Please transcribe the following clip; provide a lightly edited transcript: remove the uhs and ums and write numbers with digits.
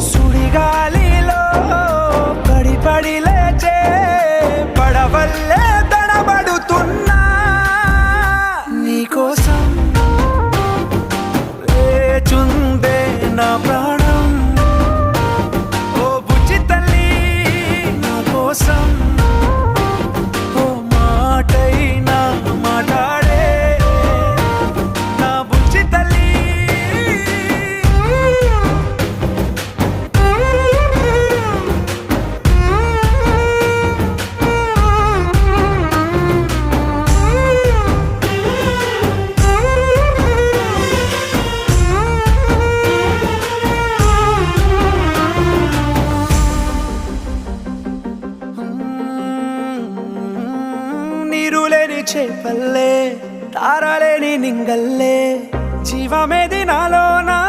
సుడిగాలిలో పడి పడి లేచే పడవల్లే తడబడుతున్నా నీకోసం లేచుందే నా ప్రాణం. ఓ బుజ్జి తల్లి నా కోసం ఓ మాటైనా మాట్లాడే నా బుజ్జి తల్లి. నీరులేని చేపల్లే తారలేని నింగల్లే జీవమేది నాలో నా